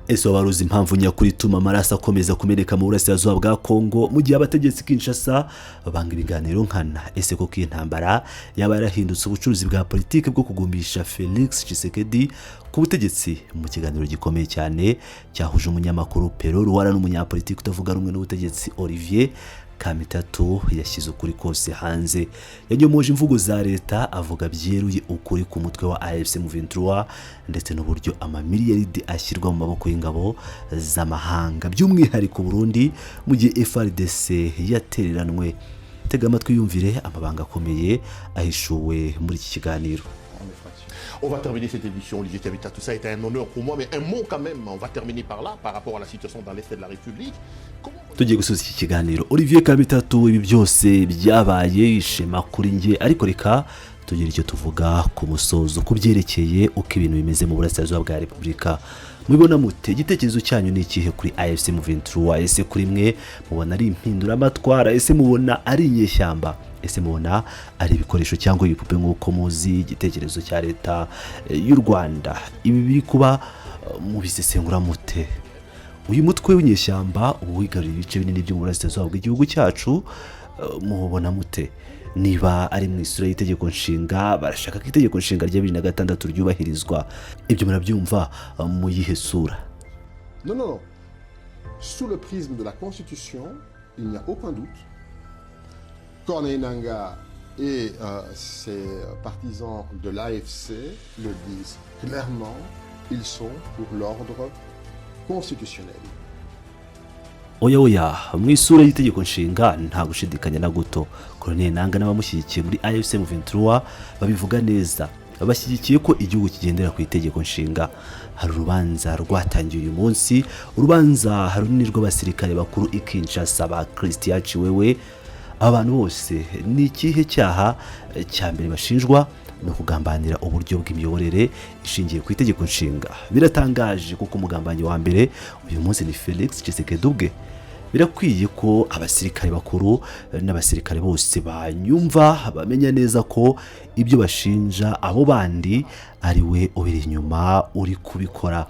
ese wabaruzi impamvu nyakuri ituma amaraso akomeza kumeneka mu burasirazuba bwa Kongo mu gihe abategetsi Kinshasa banga ibiganiro nkana? Ese koko iyi ntambara yaba yarahindutse ubucuruzi bwa politiki bwo kugumisha Felix Tshisekedi ku butegetsi? Mu kiganiro gikomeye cyane cyahuje umunyamakuru Pero Ruwara n'umunyapolitiki utavuga rumwe n'ubutegetsi Olivier Kamitatu yashyize ukuri kose hanze. Yanyomoje imvugo za leta avuga byeruye ukuri ku mutwe wa AFC M23 ndetse n'uburyo amamiliyaridi ashyirwa mu maboko y'ingabo z'amahanga by'umwihariko Burundi mu gihe FARDC yatereranwe. Tega amatwi yumvire amabanga akomeye ahishuwe muri iki kiganiro. On va terminer cette édition, Olivier Kabita. Tout ça a été un honneur pour moi, mais un mot quand même. On va terminer par là, par rapport à la situation dans l'Est de la République. Tugiye gusoza iki kiganiro. Olivier Kabitatu, ibi byose byabaye ishema kuri nge, ariko reka tugira icyo tuvuga ku musozo kubyerekeye uko ibintu bimeze mu burasirazuba bwa Repubulika. Mubibona mute? Igitekerezo cyanyu ni ikihe kuri AFC M23? Ese kuri mwe mubona ari impindura amatwara? Ese mubona ari inyeshyamba? Ese mubona ari ibikoresho cyangwa ibipupe nk'uko muzi igitekerezo cya leta y'u Rwanda? Ibi biri kuba mu bisesengura mute? Uyu mutwe w'inyeshyamba wigaruriye ibice binini byo mu burasirazuba bw'igihugu cyacu, mubona mute? Niba ari mu isura y'itegeko nshinga, barashaka ko itegeko nshinga rya 2006 ryubahirizwa. Ibyo murabyumva mu yihe sura? Non. Sous le prisme de la Constitution, il n'y a aucun doute. Corneille Nangaa et ses partisans de l'AFC le disent clairement, ils sont pour l'ordre constitutionnel. Oya mu isura y'itegeko nshinga nta gushidikanya na guto. Corneille Nangaa n'abamushyigikiye muri AFC M23 babivuga neza. Bashyigikiye ko igihugu kigendera ku itegeko nshinga. Hari urubanza rwatangiye uyu munsi, urubanza runini rw'abasirikare bakuru i Kinshasa ba Christian Chiwewe. Abantu bose ni ikihe cyaha cya mbere bashinjwa? No kugambanira uburyo bw'imiyoborere ishingiye ku itegeko nshinga. Biratangaje kuko umugambanyi wa mbere uyu munsi ni Felix Tshisekedi ubwe. Birakwiye ko abasirikare bakuru n'abasirikare bose banyumva bamenya neza ko ibyo bashinja abo bandi ari we ubiri inyuma uri kubikora.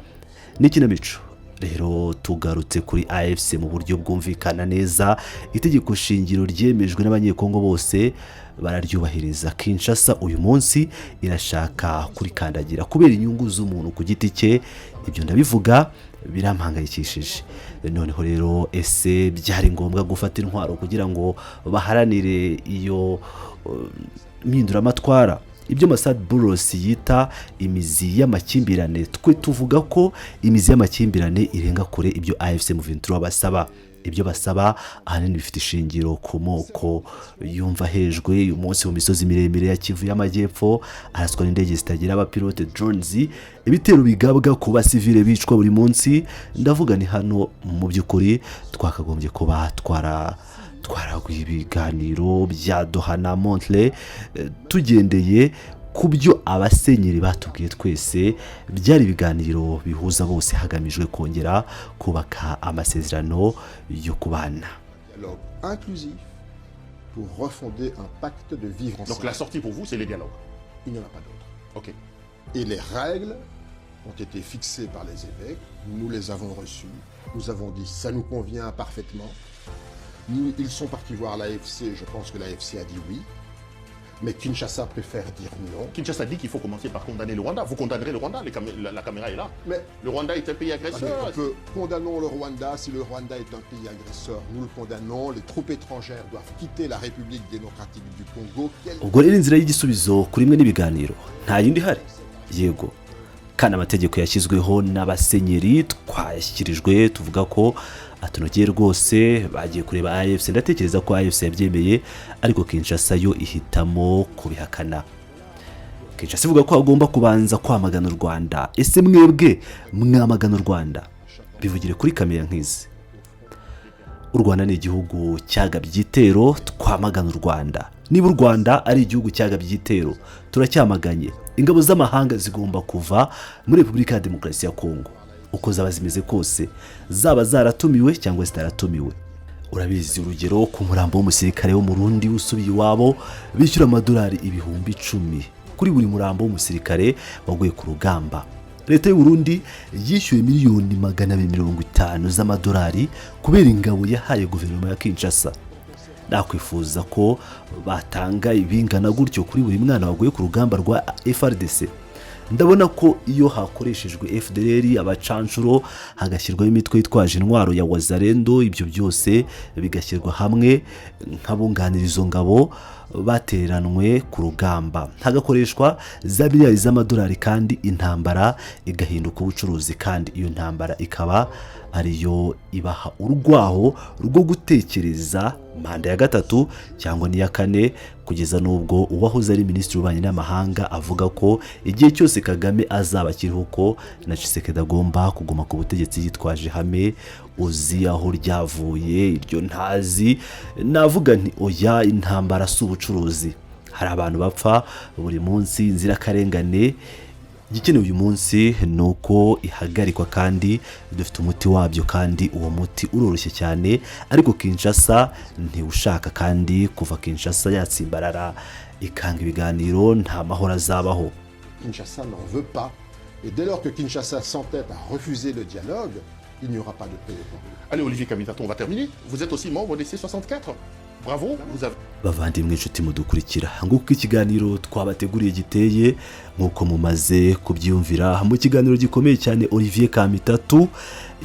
N'ikinamico rero tugarutse kuri AFC mu buryo bwumvikana neza. Itegeko shingiro ryemejwe n'abanyekongo bose bararyubahiriza. Kinshasa uyu munsi irashaka kurikandagira kubera inyungu z'umuntu ku giti cye. Ibyo ndabivuga birampangayikishije. Noneho rero ese byari ngombwa gufata intwaro kugira ngo baharanire iyo mpindura amatwara? Ibyo Masad Buros yita imizi y'amakimbirane, twe tuvuga ko imizi y'amakimbirane irenga kure ibyo AFC M23 basaba. Ibyo basaba ahanini bifite ishingiro ku moko yumva hejwe. Uyu munsi mu misozi miremire ya Kivu y'Amajyepfo araswa n'indege zitagira abapilote drones, ibitero bigabwa ku basivile bicwa buri munsi. Ndavuga ni hano mu by'ukuri twakagombye kuba twaraguye ibiganiro bya Doha na Montre tugendeye ku byo abasenyeri batubwiye twese. Byari ibiganiro bihuza bose hagamijwe kongera kubaka amasezerano yo kubana. Dialogue inclusif pour refonder un pacte de vivre ensemble. Donc la sortie pour vous, c'est les dialogues? Il n'y en a pas d'autre. Ok. Et les règles ont été fixées par les évêques. Nous les avons reçues. Nous avons dit ça nous convient parfaitement. Ils sont partis voir l'AFC. Je pense que l'AFC a dit oui. Mais Kinshasa préfère dire non. Kinshasa dit qu'il faut commencer par condamner le Rwanda. Vous condamnerez le Rwanda, la caméra est là. Mais le Rwanda est un pays agresseur. Condamnons le Rwanda. Si le Rwanda est un pays agresseur, nous le condamnons. Les troupes étrangères doivent quitter la République démocratique du Congo. Ubwo rero inzira y'igisubizo kuri mwe n'ibiganiro nta yindi hari? Yego, kandi amategeko yashyizweho n'abasenyeri twashyikirijwe tuvuga ko atunogeye rwose. Bagiye kureba AFC, ndatekereza ko AFC yabyemeye, ariko Kinshasa yo ihitamo kubihakana. Kinshasa ivuga ko agomba kubanza kwamagana u Rwanda. Ese mwebwe mwamagana u Rwanda? Bivugire kuri kamera nk'izi. U Rwanda ni igihugu cyagabye igitero, twamagana u Rwanda. Niba u Rwanda ari igihugu cyagabye igitero, turacyamaganye. Ingabo z'amahanga zigomba kuva muri Repubulika ya Demokarasi ya Kongo. Uko zaba zimeze kose, zaba zaratumiwe cyangwa zitaratumiwe. Urabizi urugero ku murambo w'umusirikare wo mu Burundi usubiye iwabo bishyura amadolari 10,000 kuri buri murambo w'umusirikare waguye ku rugamba. leta y'u Burundi yishyuye miliyoni 250 z'amadolari kubera ingabo yahaye guverinoma ya Kinshasa. Nakwifuza ko batanga ibingana gutyo kuri buri mwana waguye ku rugamba rwa FARDC. Ndabona ko iyo hakoreshejwe FDLR abacanshuro hagashyirwaho imitwe yitwaje intwaro ya Wazalendo, ibyo byose bigashyirwa hamwe nk'abunganira izo ngabo bateranwe ku rugamba, hagakoreshwa za miliyari z'amadolari kandi intambara igahinduka ubucuruzi, kandi iyo ntambara ikaba ariyo ibaha urwaho rwo gutekereza manda ya gatatu cyangwa n'iya kane, kugeza n'ubwo uwahoze ari minisitiri w'ububanyi n'amahanga avuga ko igihe cyose Kagame azaba akiriho ko na Tshisekedi agomba kuguma ku butegetsi yitwaje hame uzi aho ryavuye iryo ntazi. Navuga nti oya, intambara si ubucuruzi. Hari abantu bapfa buri munsi, inzirakarengane. Igikenewe uyu munsi nuko ihagarikwa kandi dufite umuti wabyo, kandi uwo muti uroroshye cyane, ariko Kinshasa ntiushaka, kandi kuva Kinshasa yatsimbarara ikanga ibiganiro nta mahoro azabaho. Kinshasa n'en veut pas, et dès lors que Kinshasa s'entête à refuser le dialogue, il n'y aura pas de paix au Congo. Allez, Olivier Kamitato, on va terminer. Vous êtes aussi membre des C64. Bravo, vous avez... Bavandimwe inshuti mudukurikira, nguko ikiganiro twabateguriye giteye nkuko mumaze kubyumvira mu kiganiro gikomeye cyane Olivier Kamitato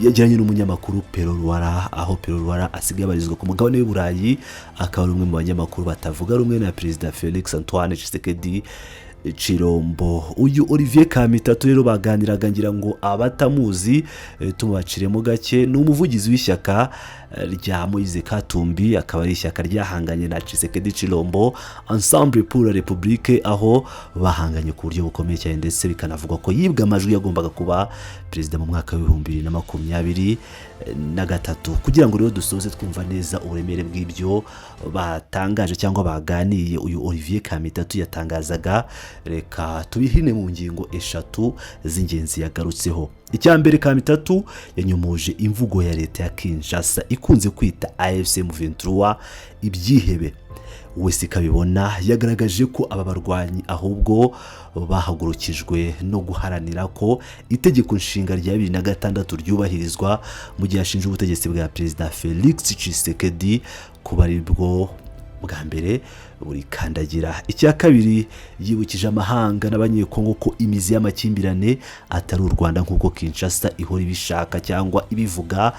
yajyanye n'umunyamakuru Pero Luara, aho Pero Luara asigaye abarizwa ku mugabane w'u Burayi, akaba ari umwe mu banyamakuru batavuga rumwe na Perezida Felix Antoine Tshisekedi Chilombo. Uyu Olivier Kamitato rero baganiraga, ngira ngo abatamuzi tumubaciremo gake, ni umuvugizi w'ishyaka rya Moise Katumbi, akaba ari ishyaka ryahanganye na Tshisekedi Chilombo, Ensemble pour la République, aho bahanganye ku buryo bukomeye cyane, ndetse bikanavugwa ko yibwa amajwi yagombaga kuba perezida mu mwaka wa 2023. Kugira ngo rero dusoze twumva neza uburemere bw'ibyo batangaje cyangwa baganiye, uyu Olivier Kamitato yatangazaga, reka tubihine mu ngingo eshatu z'ingenzi yagarutseho. Icyambere, Kamitato yanyumuje imvugo ya leta ya Kinshasa ikunze kwita AFC M23 ibyihebe. Wese kabibona yagaragaje ko aba barwanyi ahubwo bahagurukijwe no guharanira ko itegeko nshinga rya 2006 ryubahirizwa, mu gihe ashinja ubutegetsi bwa Perezida Felix Tshisekedi kuba ari bwo bwa mbere buri kandagira. Icya kabiri, yibukije amahanga n'abanyekongo ko imizi y'amakimbirane atari u Rwanda nk'uko Kinshasa ihora ibishaka cyangwa ibivuga.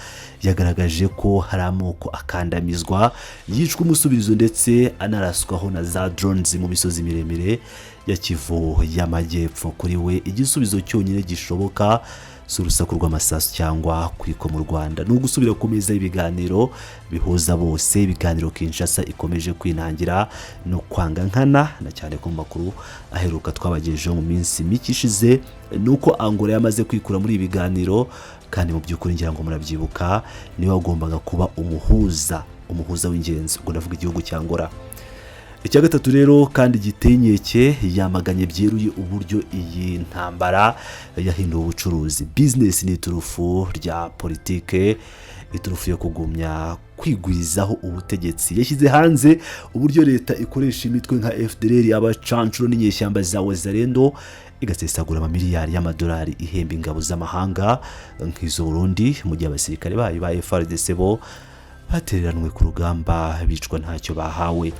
Yagaragaje ko hari amoko akandamizwa, yicwa umusubirizo, ndetse anaraswaho na za drones mu misozi miremire ya Kivu y'Amajyepfo. Kuri we igisubizo cyonyine gishoboka si urusaku rw'amasasu cyangwa kwiko mu Rwanda, no gusubira ku meza y'ibiganiro bihuza bose. Ibiganiro Kinshasa ikomeje kwinangira no kwanga nkana, na cyane ku makuru aheruka twabagejejeho mu minsi mike ishize, nuko Angola yamaze kwikura muri ibiganiro, kandi mu by'ukuri ngira ngo murabyibuka niwe wagombaga kuba umuhuza w'ingenzi, ubwo ndavuga igihugu cya Angola. Icya gatatu rero kandi giteye inkeke, yamaganye byeruye uburyo iyi ntambara yahinduye ubucuruzi. Business ni iturufu rya politike, iturufu yo kugumya kwigwizaho ubutegetsi. Yashyize hanze uburyo leta ikoresha imitwe nka FDLR, abacanshuro n'inyeshyamba za Wazalendo, igasesagura amamiliyari y'amadolari ihemba ingabo z'amahanga nk'izo Burundi, mu gihe abasirikare bayo ba FARDC bo batereranwe ku rugamba bicwa ntacyo bahawe.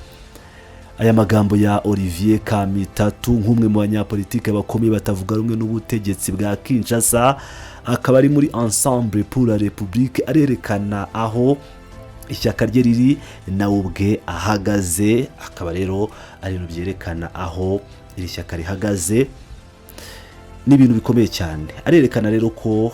Aya magambo ya Olivier Kamitato, nk'umwe mu banyapolitike bakomeye batavuga rumwe n'ubutegetsi bwa Kinshasa, akaba ari muri Ensemble pour la République, arerekana aho ishyaka rye riri nawe ubwe ahagaze. Akaba rero ari no byerekana aho iri shyaka rihagaze, n'ibintu bikomeye cyane. Arerekana rero ko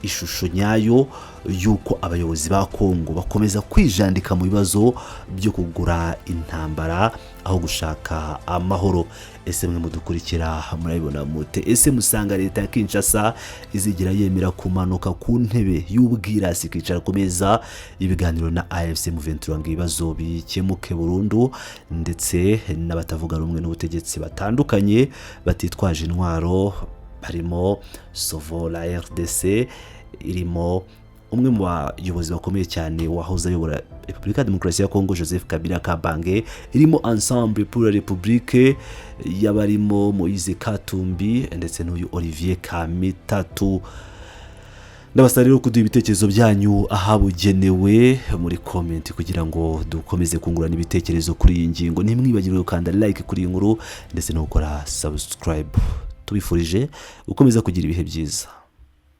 ishusho nyayo yuko abayobozi ba Kongo bakomeza kwijandika mu bibazo byo kugura intambara aho gushaka amahoro. Ese mwe mudukurikira murabibona mute? Ese musanga leta ya Kinshasa izigira yemera kumanuka ku ntebe y'ubwirasi kicara kumeza ibiganiro na AFC M23 ngo ibibazo bikemuke burundu, ndetse n'abatavuga rumwe n'ubutegetsi batandukanye batitwaje intwaro, barimo Sovo la RDC, irimo umwe mu bayobozi bakomeye cyane wahoze ayobora Repubulika ya Demokarasi ya Kongo Joseph Kabila Kabange, irimo Ensemble pour la République y'abarimo Moise Katumbi ndetse n'uyu Olivier Kamitatu. Ndabasaba rero kuduha ibitekerezo byanyu ahabugenewe muri comment kugira ngo dukomeze kungurana ibitekerezo kuri iyi ngingo. Ntimwibagirwe gukanda like kuri iyi nkuru ndetse no gukora subscribe. Tubifurije gukomeza kugira ibihe byiza.